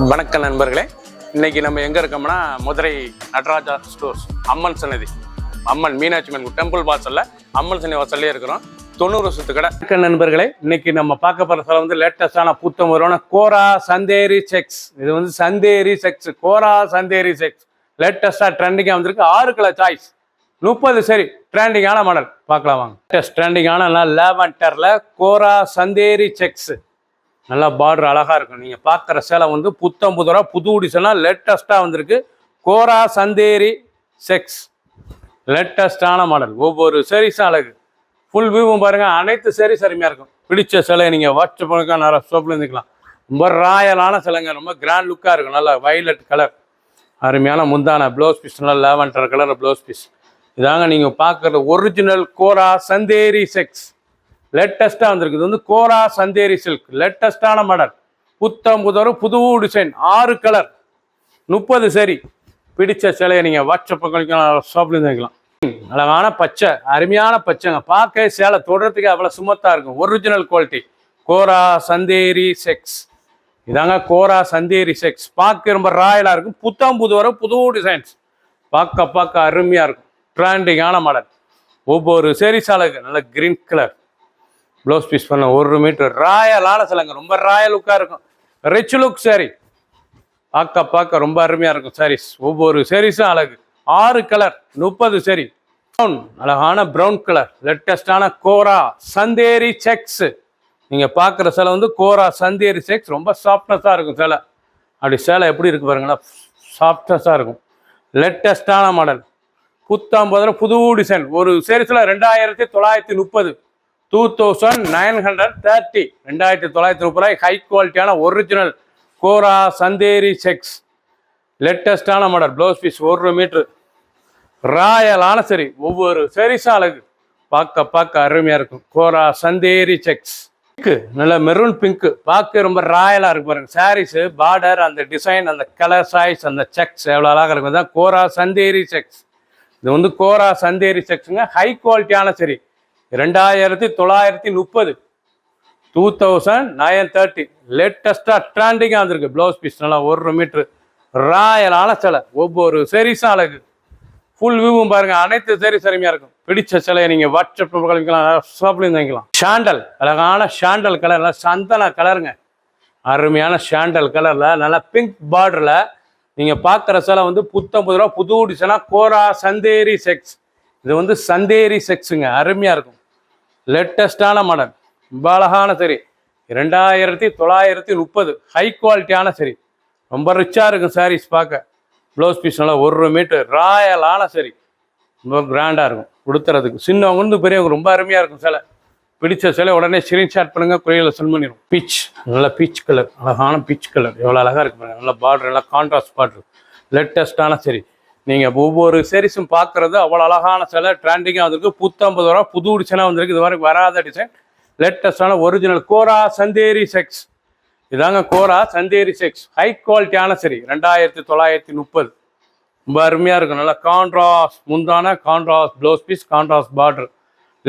வணக்கம் நண்பர்களே, இன்னைக்கு நம்ம எங்க இருக்கோம்னா மதுரை நடராஜா ஸ்டோர்ஸ் அம்மன் சன்னதி, அம்மன் மீனாட்சி அம்மன் டெம்பிள் வாசல்ல அம்மன் சன்னதி வாசல்லே இருக்கிறோம். 90 வருஷத்து கடை. நண்பர்களே, இன்னைக்கு நம்ம பார்க்க போற சில வந்து லேட்டஸ்டான புத்தம் வருவான கோரா சந்தேரி செக்ஸ். இது வந்து சந்தேரி செக்ஸ், கோரா சந்தேரி செக்ஸ் லேட்டஸ்டா ட்ரெண்டிங்கா வந்திருக்கு. 6 கலர் சாய்ஸ், 30 சரி ட்ரெண்டிங்கான மாடல் பார்க்கலாம் வாங்க. ட்ரெண்டிங்கான லேவண்டர்ல கோரா சந்தேரி செக்ஸ், நல்லா பார்டர் அழகாக இருக்கும். நீங்கள் பார்க்குற சேலை வந்து புத்தம் புதுரா புது டிசைனாக லேட்டஸ்ட்டாக வந்திருக்கு. கோரா சந்தேரி செக்ஸ் லேட்டஸ்டான மாடல். ஒவ்வொரு சேரீஸும் அழகு. ஃபுல் வியூவும் பாருங்கள், அனைத்து சேரீஸ் அருமையாக இருக்கும். பிடிச்ச சிலை நீங்கள் வாட்ஸ்அப் பண்ணுங்க, நிறைய ஷாப்பில் இருந்துக்கலாம். ரொம்ப ராயலான சிலைங்க, ரொம்ப கிராண்ட் லுக்காக இருக்கும். நல்லா வைலட் கலர், அருமையான முந்தான ப்ளவுஸ் பீஸ், நல்லா லேவண்டர் கலர் ப்ளவுஸ் பீஸ். இதாங்க நீங்கள் பார்க்குறது ஒரிஜினல் கோரா சந்தேரி செக்ஸ் லேட்டஸ்ட்டாக வந்திருக்கு. இது வந்து கோரா சந்தேரி சில்க் லேட்டஸ்டான மாடல், புத்தம் புதரும் புது டிசைன், 6 கலர், 30 சரி. பிடிச்ச சிலையை நீங்கள் வாட்ஸ்அப் ஷாப்லேருந்து வைக்கலாம். அழகான பச்சை, அருமையான பச்சைங்க. பார்க்க சேலை தொடுறதுக்கு அவ்வளோ சுமத்தாக இருக்கும். ஒரிஜினல் குவாலிட்டி கோரா சந்தேரி செக்ஸ். இதாங்க கோரா சந்தேரி செக்ஸ். பார்க்க ரொம்ப ராயலாக இருக்கும். புத்தம் புதுவரும் புது டிசைன்ஸ், பார்க்க அருமையாக இருக்கும். ட்ரெண்டிங்கான மாடல். ஒவ்வொரு சேரீ சாலைக்கு நல்ல கிரீன் கலர் ப்ளவுஸ் பீஸ் பண்ண 1 மீட்டர். ராயலான சிலைங்க, ரொம்ப ராயல் லுக்காக இருக்கும். ரிச் லுக் சாரி, பார்க்க ரொம்ப அருமையாக இருக்கும் சாரீஸ். ஒவ்வொரு சேரீஸும் அழகு. 6 கலர், 30 சரி. ப்ரௌன், அழகான ப்ரௌன் கலர் லேட்டஸ்டான கோரா சந்தேரி செக்ஸ். நீங்கள் பார்க்குற சேலை வந்து கோரா சந்தேரி செக்ஸ். ரொம்ப சாஃப்ட்னஸாக இருக்கும் சேலை. அப்படி சேலை எப்படி இருக்கு பாருங்களா, சாஃப்ட்னஸாக இருக்கும். லேட்டஸ்டான மாடல், புத்தாம் போதில் புது டிசைன். ஒரு சேரீஸில் 2930, 2930, 2930 ஹை குவாலிட்டியான ஒரிஜினல் கோரா சந்தேரி செக்ஸ் லேட்டஸ்டான மாடல். Blouse piece 1 metre. ராயலான சரி, ஒவ்வொரு சரிசா அழகு. பார்க்க அருமையாக இருக்கும். கோரா சந்தேரி செக்ஸ். பிங்க்கு, நல்ல மெரூன் பிங்க்கு, பார்க்க ரொம்ப ராயலாக இருக்கு பாருங்க. சாரீஸு பார்டர், அந்த டிசைன், அந்த கலர் சாய்ஸ், அந்த செக்ஸ் எவ்வளோ அழகாக இருக்கும். தான் கோரா சந்தேரி செக்ஸ். இது வந்து கோரா சந்தேரி செக்ஸுங்க. ஹை குவாலிட்டியான சரி, 2930, 2930 லேட்டஸ்டாக ட்ரெண்டிங்காக வந்திருக்கு. ப்ளவுஸ் பீஸ் நல்லா 1 மீட்ரு. ராயலான சிலை. ஒவ்வொரு சேரீஸும் அழகு. ஃபுல் வியூவும் பாருங்க, அனைத்து சேரீஸ் அருமையாக இருக்கும். பிடிச்ச சிலையை நீங்கள் வாட்ஸ்அப் கழிக்கலாம், ஷாப்லேயும் வாங்கிக்கலாம். ஷாண்டல், அழகான ஷாண்டல் கலரில், சந்தன கலருங்க, அருமையான ஷாண்டல் கலரில், நல்லா பிங்க் பார்டரில். நீங்கள் பார்க்குற சிலை வந்து புத்தம் புது ரூபா புது டிசைனாக கோரா சந்தேரி செக்ஸ். இது வந்து சந்தேரி செக்ஸுங்க, அருமையாக இருக்கும். லேட்டஸ்டான மாடல், ரொம்ப அழகான சரி, 2930 ஹை குவாலிட்டியான சரி, ரொம்ப ரிச்சாக இருக்கும் சாரீஸ் பார்க்க. ப்ளவுஸ் பீஸ் நல்லா 1 மீட்டர். ராயலான சரி, ரொம்ப கிராண்டாக இருக்கும் கொடுத்துறதுக்கு. சின்னவங்க வந்து பெரியவங்க ரொம்ப அருமையாக இருக்கும் சிலை. பிடிச்ச சிலை உடனே ஸ்க்ரீன்ஷாட் பண்ணுங்கள், குறையில் சென்ட் பண்ணிடும். பீச், நல்லா பீச் கலர், அழகான பீச் கலர், எவ்வளோ அழகாக இருக்கு பாருங்க. நல்லா பார்டர், நல்லா கான்ட்ராஸ்ட் பார்டர், லேட்டஸ்டான சரி. நீங்கள் ஒவ்வொரு சேரீஸும் பார்க்குறது அவ்வளோ அழகான சிலை. ட்ரெண்டிங்காக வந்திருக்கு. 50 புது டிசைனாக வந்திருக்கு. இது வரைக்கும் வராத design, லேட்டஸ்டான original Kora Chanderi sex. இதாங்க கோரா சந்தேரி செக்ஸ். ஹை குவாலிட்டியான சரி, 2930. ரொம்ப அருமையாக இருக்கும். நல்லா கான்ட்ராஸ்ட் முந்தான, contrast blouse piece, contrast border,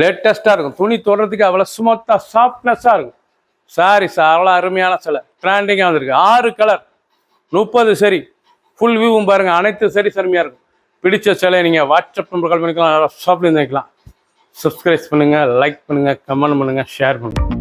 லேட்டஸ்ட்டாக இருக்கும். துணி தொடுறதுக்கு அவ்வளோ ஸ்மூத்தாக சாஃப்ட்னஸாக இருக்கும். சாரீஸ் அவ்வளோ அருமையான சிலை. ட்ரெண்டிங்காக வந்திருக்கு. 6 கலர், 30 சரி. ஃபுல் வியூவும் பாருங்கள், அனைத்து சரி அருமையாக இருக்கும். பிடிச்ச சிலையை நீங்கள் வாட்ஸ்அப் நம்பர் கால் பண்ணிக்கலாம், ஷாப்லேருந்து வைக்கலாம். சப்ஸ்கிரைப் பண்ணுங்கள், லைக் பண்ணுங்கள், கமெண்ட் பண்ணுங்கள், ஷேர் பண்ணுங்கள்.